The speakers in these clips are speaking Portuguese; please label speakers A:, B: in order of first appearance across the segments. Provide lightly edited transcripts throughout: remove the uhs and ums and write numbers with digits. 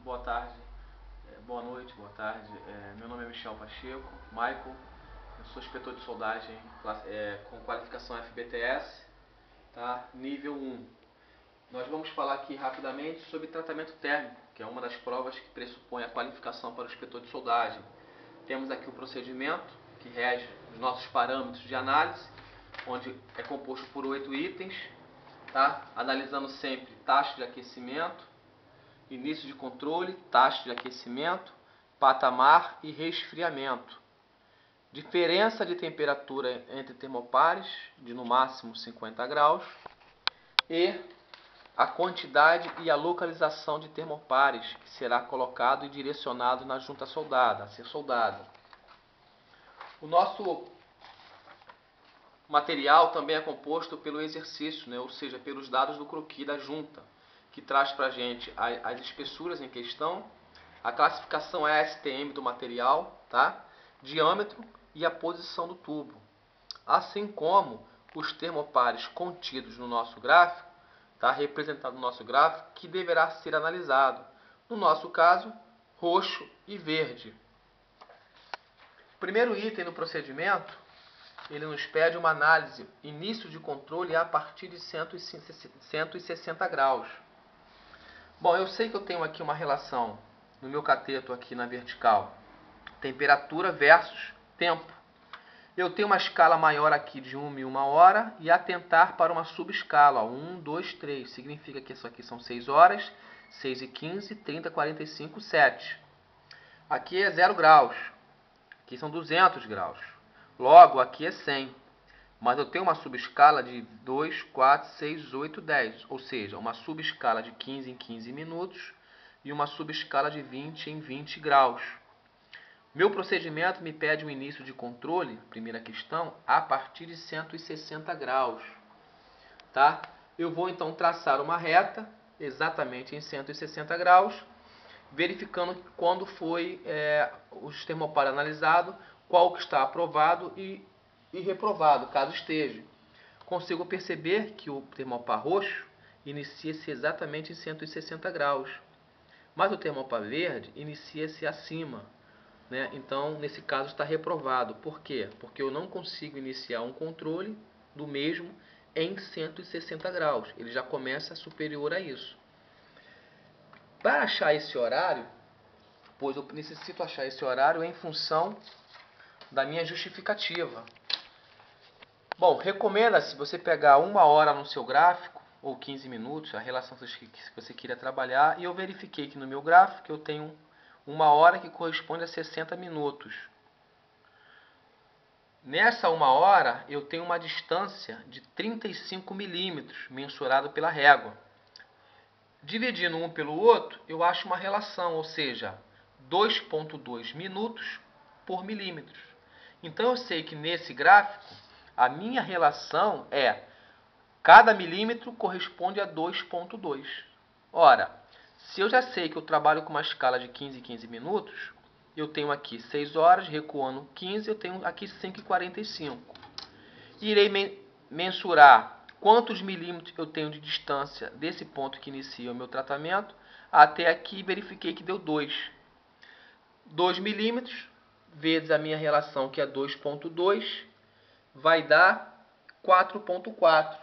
A: boa tarde, boa noite, boa tarde. Meu nome é Michel Pacheco, Michael. Eu sou inspetor de soldagem com qualificação FBTS, tá? Nível 1. Nós vamos falar aqui rapidamente sobre tratamento térmico, que é uma das provas que pressupõe a qualificação para o inspetor de soldagem. Temos aqui o procedimento que rege os nossos parâmetros de análise, onde é composto por 8 itens, tá? Analisando sempre taxa de aquecimento, início de controle, taxa de aquecimento, patamar e resfriamento. Diferença de temperatura entre termopares, de no máximo 50 graus, e a quantidade e a localização de termopares que será colocado e direcionado na junta soldada, a ser soldada. O nosso material também é composto pelo exercício, ou seja, pelos dados do croquis da junta, que traz para a gente as espessuras em questão, a classificação ASTM do material, tá? Diâmetro e a posição do tubo, assim como os termopares contidos no nosso gráfico, tá? Representado no nosso gráfico, que deverá ser analisado. No nosso caso, roxo e verde. O primeiro item do procedimento, ele nos pede uma análise, início de controle a partir de 160 graus. Bom, eu sei que eu tenho aqui uma relação no meu cateto aqui na vertical, temperatura versus tempo. Eu tenho uma escala maior aqui de 1 em 1 hora e atentar para uma subescala, 1, 2, 3. Significa que isso aqui são 6 horas, 6 e 15, 30, 45, 7. Aqui é 0 graus, aqui são 200 graus. Logo, aqui é 100. Mas eu tenho uma subescala de 2, 4, 6, 8, 10. Ou seja, uma subescala de 15 em 15 minutos e uma subescala de 20 em 20 graus. Meu procedimento me pede um início de controle, primeira questão, a partir de 160 graus. Tá? Eu vou então traçar uma reta exatamente em 160 graus, verificando quando foi o termopar analisado, qual que está aprovado e reprovado, caso esteja. Consigo perceber que o termopar roxo inicia-se exatamente em 160 graus, mas o termopar verde inicia-se acima, né? Então, nesse caso, está reprovado. Por quê? Porque eu não consigo iniciar um controle do mesmo em 160 graus. Ele já começa superior a isso. Para achar esse horário, pois eu necessito achar esse horário em função da minha justificativa. Bom, recomenda-se você pegar 1 hora no seu gráfico, ou 15 minutos, a relação que você queira trabalhar, e eu verifiquei que no meu gráfico eu tenho 1 hora que corresponde a 60 minutos. Nessa 1 hora eu tenho uma distância de 35 milímetros, mensurado pela régua. Dividindo um pelo outro, eu acho uma relação, ou seja, 2,2 minutos por milímetros. Então eu sei que nesse gráfico, a minha relação é cada milímetro corresponde a 2,2. Ora, se eu já sei que eu trabalho com uma escala de 15 em 15 minutos, eu tenho aqui 6 horas, recuando 15, eu tenho aqui 5,45. Irei mensurar quantos milímetros eu tenho de distância desse ponto que inicia o meu tratamento até aqui, verifiquei que deu 2. 2 milímetros vezes a minha relação, que é 2,2, vai dar 4,4.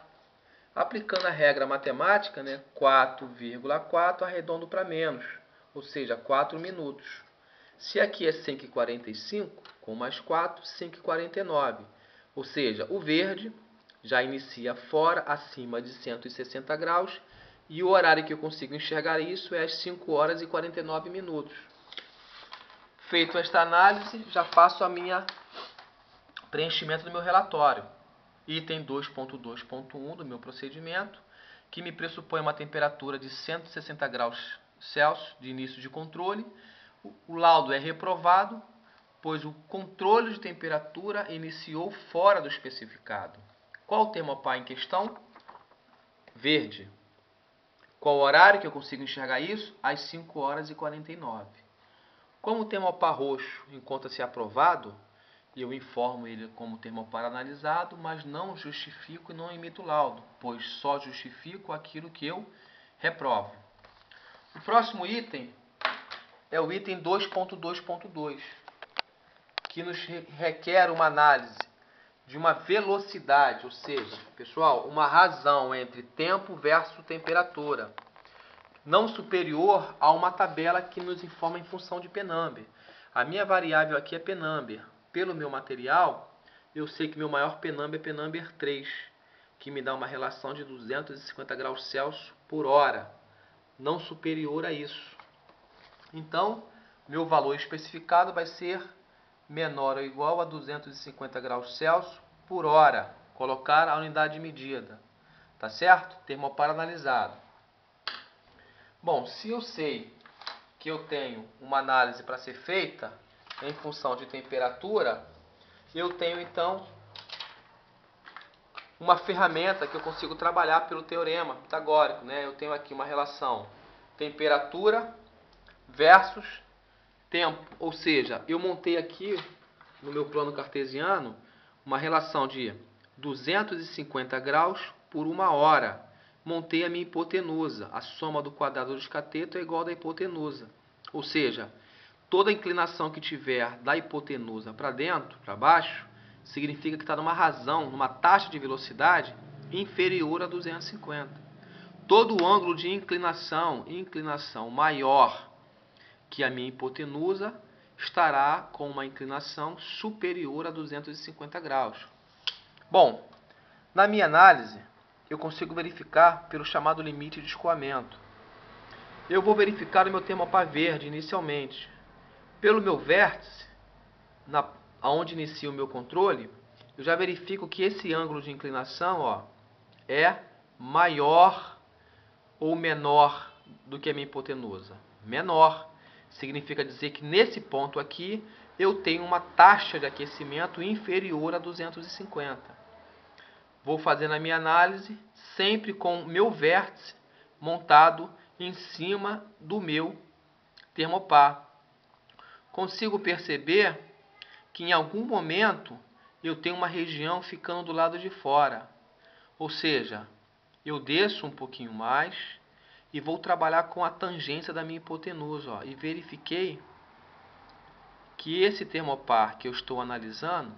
A: Aplicando a regra matemática, 4,4 arredondo para menos, ou seja, 4 minutos. Se aqui é 5,45, com mais 4, 5,49. Ou seja, o verde já inicia fora, acima de 160 graus, e o horário que eu consigo enxergar isso é às 5 horas e 49 minutos. Feito esta análise, já faço a minha preenchimento do meu relatório. Item 2.2.1 do meu procedimento, que me pressupõe uma temperatura de 160 graus Celsius de início de controle. O laudo é reprovado, pois o controle de temperatura iniciou fora do especificado. Qual o termopar em questão? Verde. Qual o horário que eu consigo enxergar isso? Às 5 horas e 49. Como o termopar roxo encontra-se aprovado, eu informo ele como termopar analisado, mas não justifico e não emito laudo, pois só justifico aquilo que eu reprovo. O próximo item é o item 2.2.2, que nos requer uma análise de uma velocidade, ou seja, pessoal, uma razão entre tempo versus temperatura, não superior a uma tabela que nos informa em função de P-number. A minha variável aqui é P-number. Pelo meu material, eu sei que meu maior P-number é P-number 3, que me dá uma relação de 250 graus Celsius por hora, não superior a isso. Então, meu valor especificado vai ser menor ou igual a 250 graus Celsius por hora. Colocar a unidade de medida. Tá certo? Termopar analisado. Bom, se eu sei que eu tenho uma análise para ser feita em função de temperatura, eu tenho então uma ferramenta que eu consigo trabalhar pelo teorema pitagórico, né? Eu tenho aqui uma relação temperatura versus tempo, ou seja, eu montei aqui no meu plano cartesiano uma relação de 250 graus por uma hora. Montei a minha hipotenusa. A soma do quadrado dos catetos é igual da hipotenusa. Ou seja, toda inclinação que tiver da hipotenusa para dentro, para baixo, significa que está numa razão, numa taxa de velocidade inferior a 250. Todo ângulo de inclinação maior que a minha hipotenusa estará com uma inclinação superior a 250 graus. Bom, na minha análise, eu consigo verificar pelo chamado limite de escoamento. Eu vou verificar o meu termopar verde inicialmente. Pelo meu vértice, onde inicia o meu controle, eu já verifico que esse ângulo de inclinação é maior ou menor do que a minha hipotenusa. Menor. Significa dizer que nesse ponto aqui eu tenho uma taxa de aquecimento inferior a 250. Vou fazer a minha análise sempre com o meu vértice montado em cima do meu termopar. Consigo perceber que em algum momento eu tenho uma região ficando do lado de fora. Ou seja, eu desço um pouquinho mais e vou trabalhar com a tangência da minha hipotenusa. E verifiquei que esse termopar que eu estou analisando